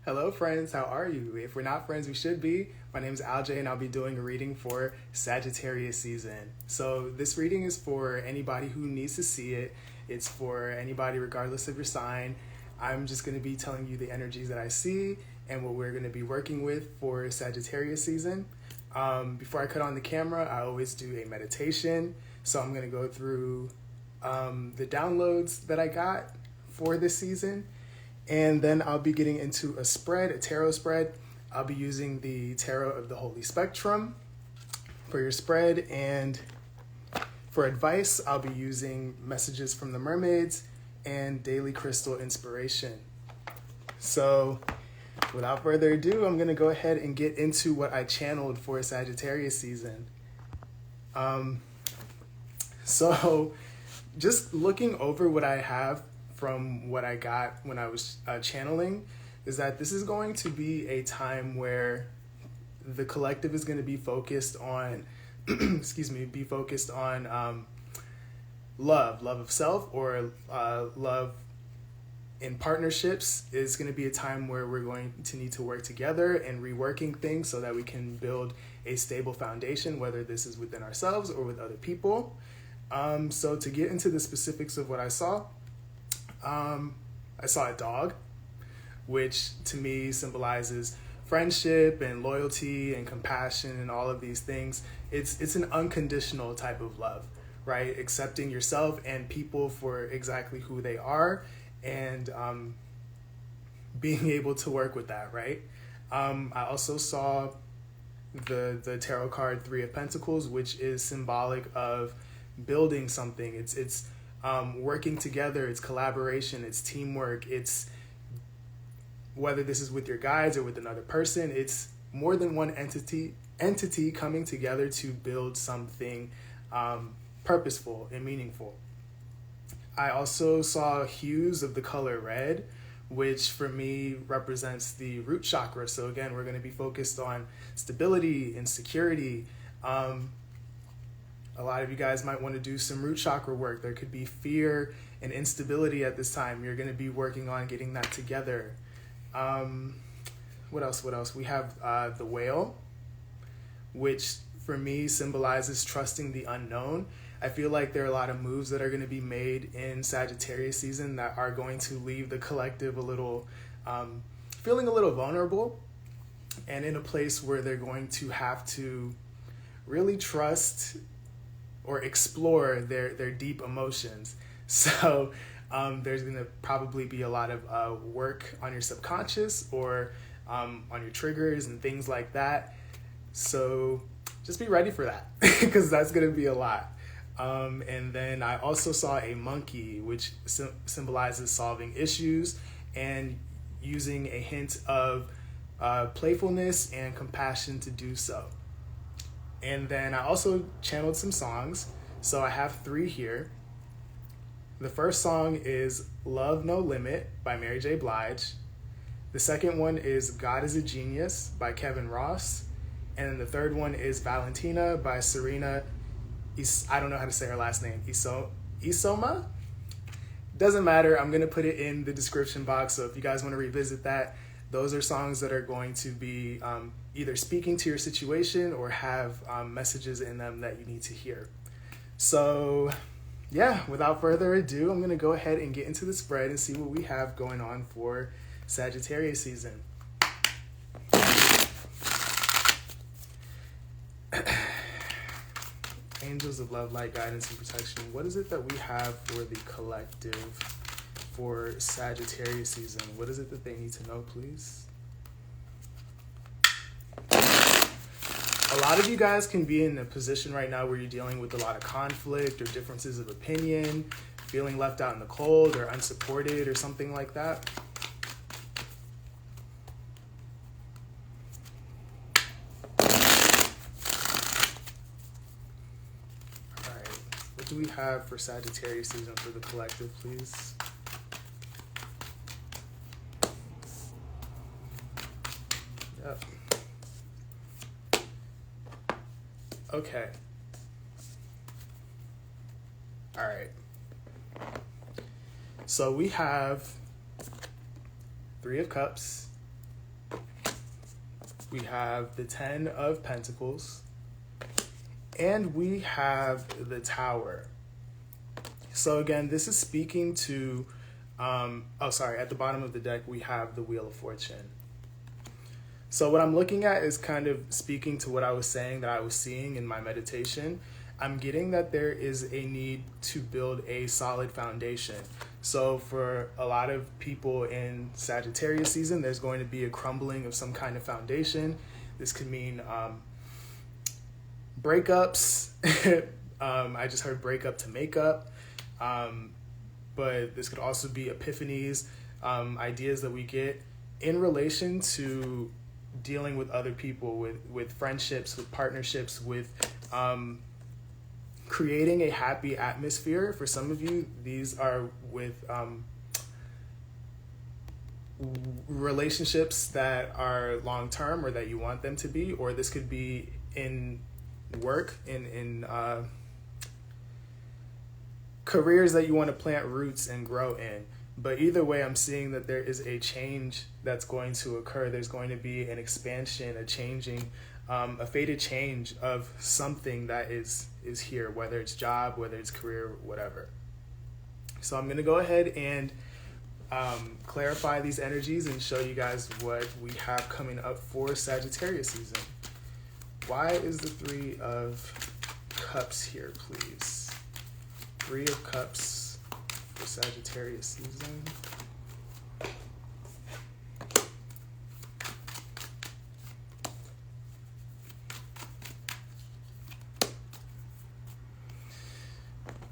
Hello, friends. How are you? If we're not friends, we should be. My name is Alj, and I'll be doing a reading for Sagittarius season. So, this reading is for anybody who needs to see it. It's for anybody, regardless of your sign. I'm just going to be telling you the energies that I see and what we're going to be working with for Sagittarius season. Before I cut on the camera, I always do a meditation. So, I'm going to go through the downloads that I got for this season. And then I'll be getting into a tarot spread. I'll be using the Tarot of the Holy Spectrum for your spread. And for advice, I'll be using Messages from the Mermaids and Daily Crystal Inspiration. So without further ado, I'm going to go ahead and get into what I channeled for Sagittarius season. So just looking over what I have from what I got when I was channeling is that this is going to be a time where the collective is going to be focused on, love of self, or love in partnerships. Is going to be a time where we're going to need to work together and reworking things so that we can build a stable foundation, whether this is within ourselves or with other people. So to get into the specifics of what I saw a dog, which to me symbolizes friendship and loyalty and compassion and all of these things. It's an unconditional type of love, right? Accepting yourself and people for exactly who they are, and being able to work with that, right? I also saw the tarot card 3 of Pentacles, which is symbolic of building something. It's working together, it's collaboration, it's teamwork, it's whether this is with your guides or with another person, it's more than one entity coming together to build something purposeful and meaningful. I also saw hues of the color red, which for me represents the root chakra. So again, we're going to be focused on stability and security. A lot of you guys might want to do some root chakra work. There could be fear and instability at this time. You're going to be working on getting that together. What else? We have the whale, which for me symbolizes trusting the unknown. I feel like there are a lot of moves that are going to be made in Sagittarius season that are going to leave the collective a little, feeling a little vulnerable, and in a place where they're going to have to really trust or explore their deep emotions. So there's going to probably be a lot of work on your subconscious or on your triggers and things like that. So just be ready for that because that's going to be a lot. And then I also saw a monkey, which symbolizes solving issues and using a hint of playfulness and compassion to do so. And then I also channeled some songs. So I have 3 here. The first song is Love No Limit by Mary J. Blige. The second one is God is a Genius by Kevin Ross. And then the third one is Valentina by Seréna. I don't know how to say her last name. Isioma? Doesn't matter. I'm going to put it in the description box. So if you guys want to revisit that, those are songs that are going to be either speaking to your situation or have messages in them that you need to hear. So yeah, without further ado, I'm going to go ahead and get into the spread and see what we have going on for Sagittarius season. Angels of love, light, guidance, and protection. What is it that we have for the collective for Sagittarius season? What is it that they need to know, please? A lot of you guys can be in a position right now where you're dealing with a lot of conflict or differences of opinion, feeling left out in the cold or unsupported or something like that. All right, what do we have for Sagittarius season for the collective, please? Yep. Okay. All right. So we have 3 of Cups, we have the 10 of Pentacles, and we have the Tower. So again, this is speaking to, at the bottom of the deck, we have the Wheel of Fortune. So what I'm looking at is kind of speaking to what I was saying that I was seeing in my meditation. I'm getting that there is a need to build a solid foundation. So for a lot of people in Sagittarius season, there's going to be a crumbling of some kind of foundation. This could mean breakups. I just heard breakup to makeup. But this could also be epiphanies, ideas that we get in relation to dealing with other people, with friendships, with partnerships, with creating a happy atmosphere. For some of you, these are with relationships that are long-term or that you want them to be, or this could be in work, in careers that you want to plant roots and grow in. But either way, I'm seeing that there is a change that's going to occur. There's going to be an expansion, a changing, a fated change of something that is here, whether it's job, whether it's career, whatever. So I'm going to go ahead and clarify these energies and show you guys what we have coming up for Sagittarius season. Why is the 3 of Cups here, please? 3 of Cups for Sagittarius season.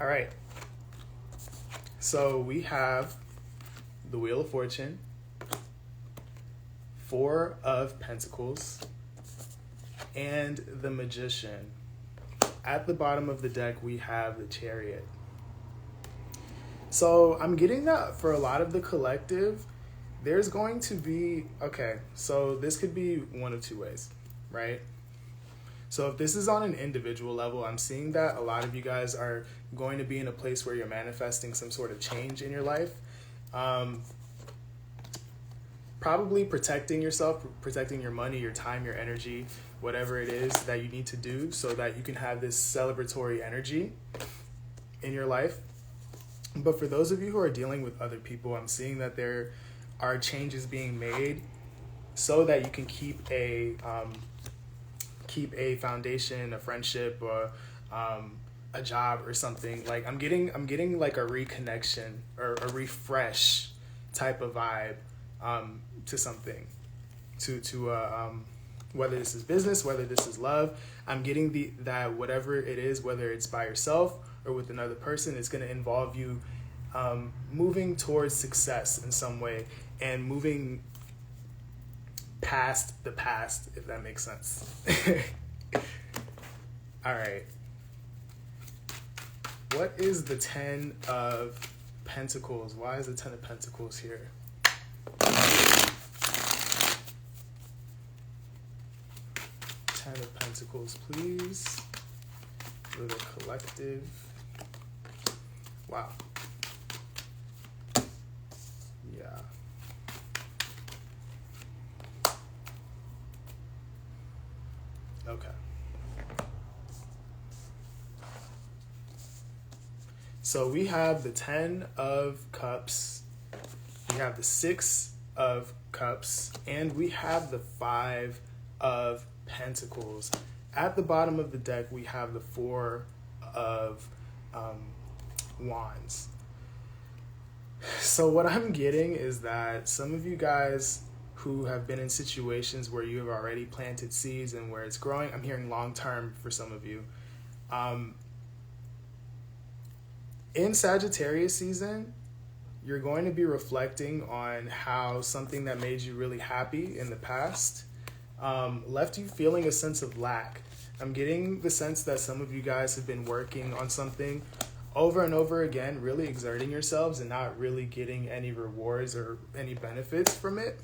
All right. So we have the Wheel of Fortune, 4 of Pentacles, and the Magician. At the bottom of the deck, we have the Chariot. So I'm getting that for a lot of the collective, there's going to be, okay, so this could be one of 2 ways, right? So if this is on an individual level, I'm seeing that a lot of you guys are going to be in a place where you're manifesting some sort of change in your life. Probably protecting yourself, protecting your money, your time, your energy, whatever it is that you need to do so that you can have this celebratory energy in your life. But for those of you who are dealing with other people, I'm seeing that there are changes being made so that you can keep a foundation, a friendship, or a job or something. Like I'm getting like a reconnection or a refresh type of vibe to something, to whether this is business, whether this is love. I'm getting that whatever it is, whether it's by yourself or with another person, it's going to involve you moving towards success in some way and moving past the past, if that makes sense. All right. What is the 10 of Pentacles? Why is the 10 of Pentacles here? 10 of Pentacles, please, for the collective. Wow. Yeah. Okay. So we have the 10 of Cups, we have the 6 of Cups, and we have the 5 of Pentacles. At the bottom of the deck, we have the 4 of Wands. So what I'm getting is that some of you guys who have been in situations where you have already planted seeds and where it's growing, I'm hearing long term for some of you. In Sagittarius season, you're going to be reflecting on how something that made you really happy in the past left you feeling a sense of lack. I'm getting the sense that some of you guys have been working on something over and over again, really exerting yourselves and not really getting any rewards or any benefits from it.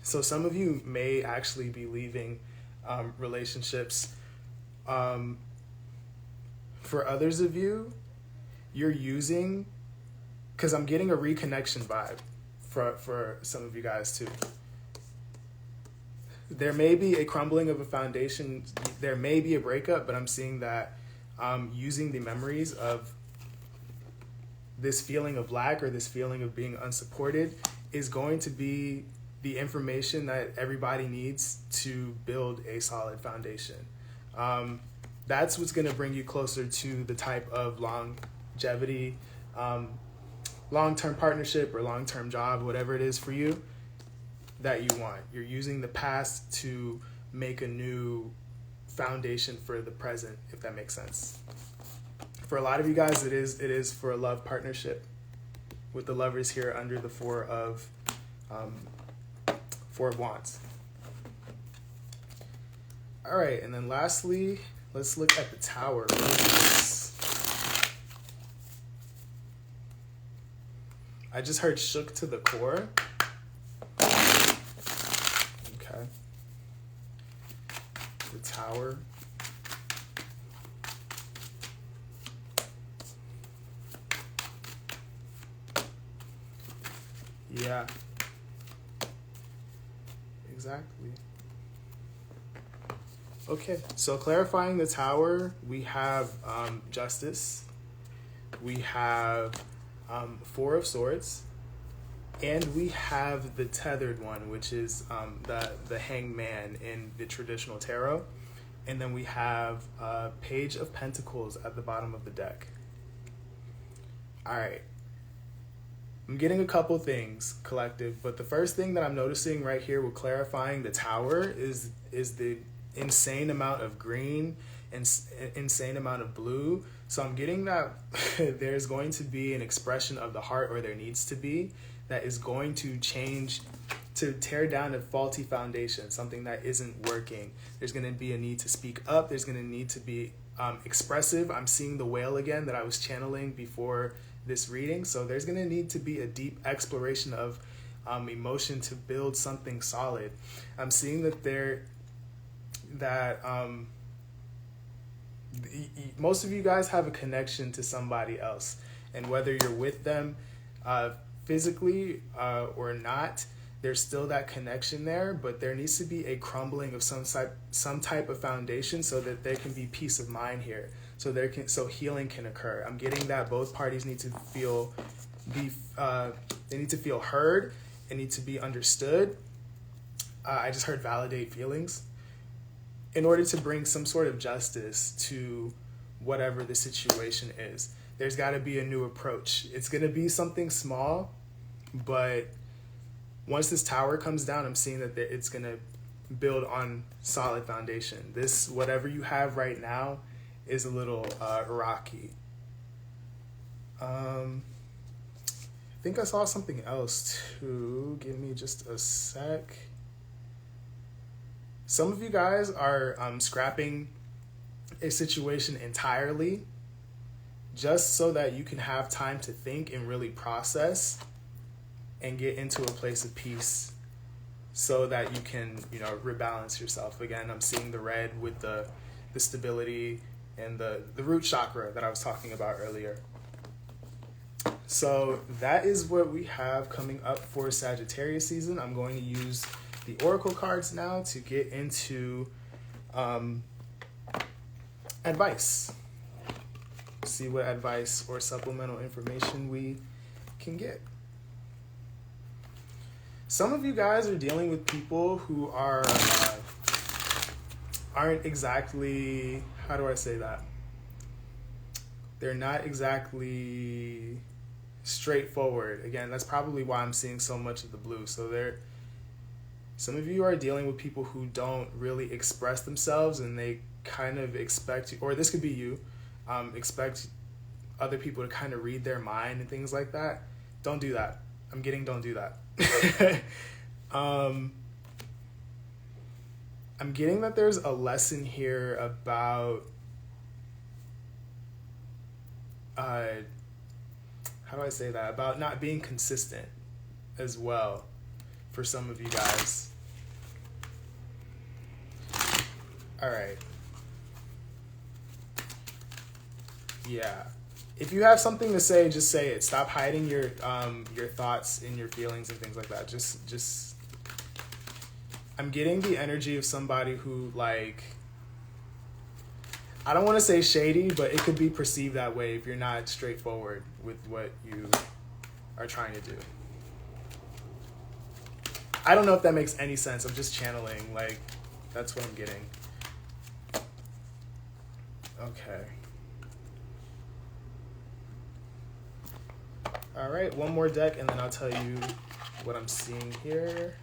So some of you may actually be leaving relationships. For others of you, you're using, because I'm getting a reconnection vibe for some of you guys too. there may be a crumbling of a foundation. There may be a breakup, but I'm seeing that using the memories of this feeling of lack or this feeling of being unsupported is going to be the information that everybody needs to build a solid foundation. That's what's going to bring you closer to the type of longevity, long-term partnership or long-term job, whatever it is for you that you want. You're using the past to make a new foundation for the present, if that makes sense. For a lot of you guys, it is for a love partnership, with the Lovers here under the Four of Wands. All right, and then lastly, let's look at the Tower. What is this? I just heard shook to the core. Okay. The Tower. Yeah. Exactly. Okay, so clarifying the Tower, we have Justice, we have Four of Swords, and we have the Tethered one, which is the Hanged Man in the traditional tarot, and then we have Page of Pentacles at the bottom of the deck. All right. I'm getting a couple things, collective, but the first thing that I'm noticing right here with clarifying the Tower is the insane amount of green and insane amount of blue. So I'm getting that there's going to be an expression of the heart, or there needs to be, that is going to change, to tear down a faulty foundation, something that isn't working. There's going to be a need to speak up. There's going to need to be expressive. I'm seeing the whale again that I was channeling before this reading. So there's going to need to be a deep exploration of emotion to build something solid. I'm seeing that most of you guys have a connection to somebody else, and whether you're with them physically or not, there's still that connection there, but there needs to be a crumbling of some type of foundation so that there can be peace of mind here. So healing can occur. I'm getting that both parties need to feel they need to feel heard and need to be understood. I just heard validate feelings in order to bring some sort of justice to whatever the situation is. There's got to be a new approach. It's going to be something small, but once this Tower comes down, I'm seeing that it's going to build on solid foundation. This, whatever you have right now, is a little rocky. I think I saw something else too. Give me just a sec. Some of you guys are scrapping a situation entirely just so that you can have time to think and really process and get into a place of peace so that you can, rebalance yourself. Again, I'm seeing the red with the stability and the root chakra that I was talking about earlier. So that is what we have coming up for Sagittarius season. I'm going to use the Oracle cards now to get into advice. See what advice or supplemental information we can get. Some of you guys are dealing with people who aren't exactly, how do I say that? They're not exactly straightforward. Again, that's probably why I'm seeing so much of the blue. So some of you are dealing with people who don't really express themselves, and they kind of expect you, or this could be you, expect other people to kind of read their mind and things like that. Don't do that. Don't do that. I'm getting that there's a lesson here about how do I say that? About not being consistent as well for some of you guys. All right. Yeah. If you have something to say, just say it. Stop hiding your thoughts and your feelings and things like that. I'm getting the energy of somebody who, like, I don't want to say shady, but it could be perceived that way if you're not straightforward with what you are trying to do. I don't know if that makes any sense. I'm just channeling. Like, that's what I'm getting. Okay. All right, one more deck, and then I'll tell you what I'm seeing here.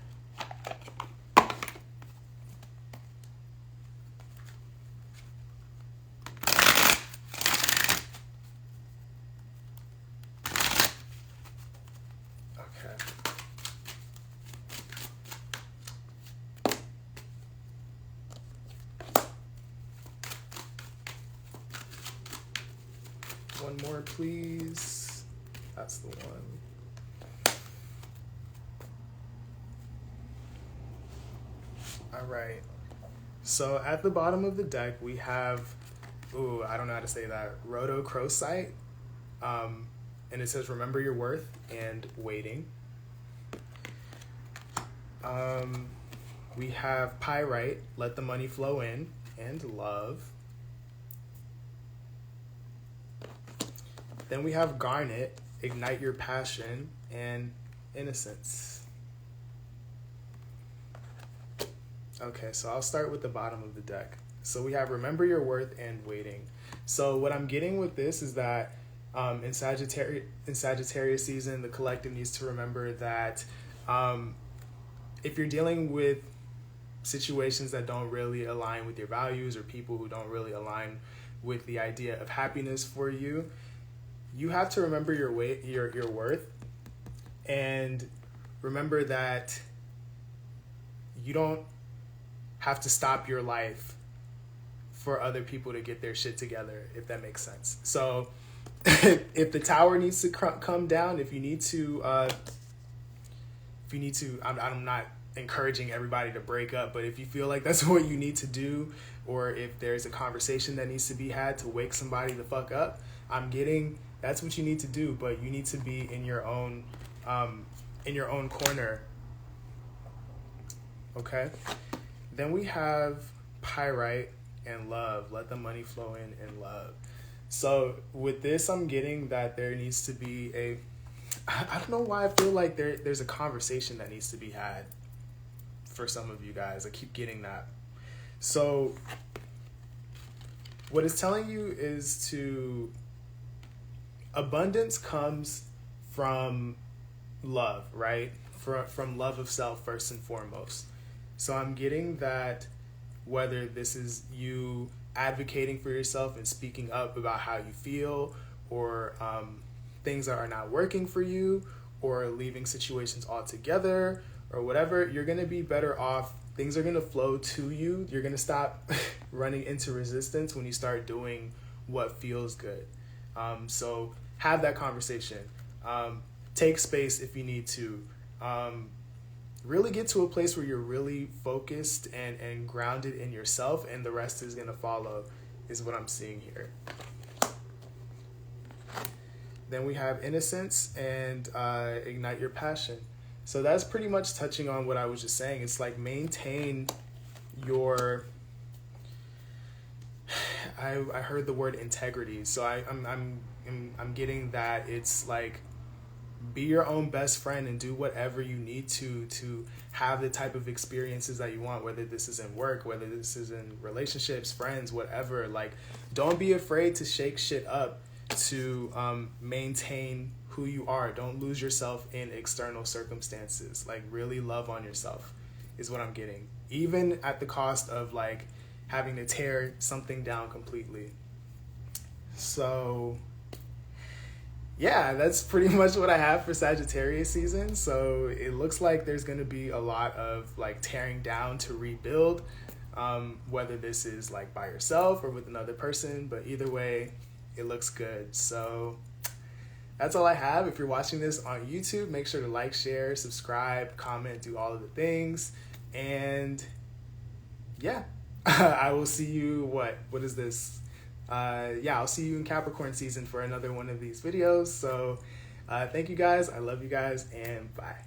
One more, please. That's the one. All right. So at the bottom of the deck, we have, I don't know how to say that, rhodochrosite. And it says, remember your worth and waiting. We have pyrite, let the money flow in, and love. Then we have garnet, ignite your passion, and innocence. Okay, so I'll start with the bottom of the deck. So we have remember your worth and waiting. So what I'm getting with this is that in Sagittarius season, the collective needs to remember that if you're dealing with situations that don't really align with your values, or people who don't really align with the idea of happiness for you, you have to remember your worth, and remember that you don't have to stop your life for other people to get their shit together, if that makes sense. So if the tower needs to come down, if you need to, I'm not encouraging everybody to break up, but if you feel like that's what you need to do, or if there's a conversation that needs to be had to wake somebody the fuck up, that's what you need to do, but you need to be in your own corner. Okay? Then we have pyrite and love. Let the money flow in love. So with this, I'm getting that there needs to be I don't know why I feel like there's a conversation that needs to be had for some of you guys. I keep getting that. So what it's telling you is abundance comes from love, right? From love of self first and foremost. So I'm getting that whether this is you advocating for yourself and speaking up about how you feel, or things that are not working for you, or leaving situations altogether, or whatever, you're going to be better off. Things are going to flow to you. You're going to stop running into resistance when you start doing what feels good. So have that conversation. Take space if you need to. Really get to a place where you're really focused and grounded in yourself, and the rest is going to follow, is what I'm seeing here. Then we have innocence and ignite your passion. So that's pretty much touching on what I was just saying. It's like maintain your... I heard the word integrity. So I'm getting that it's like, be your own best friend and do whatever you need to have the type of experiences that you want, whether this is in work, whether this is in relationships, friends, whatever. Like, don't be afraid to shake shit up to maintain who you are. Don't lose yourself in external circumstances. Like, really love on yourself is what I'm getting, even at the cost of like having to tear something down completely. So yeah, that's pretty much what I have for Sagittarius season. So it looks like there's going to be a lot of like tearing down to rebuild, whether this is like by yourself or with another person, but either way, it looks good. So that's all I have. If you're watching this on YouTube, make sure to like, share, subscribe, comment, do all of the things. And yeah, I will see you, what is this? I'll see you in Capricorn season for another one of these videos. So thank you guys. I love you guys, and bye.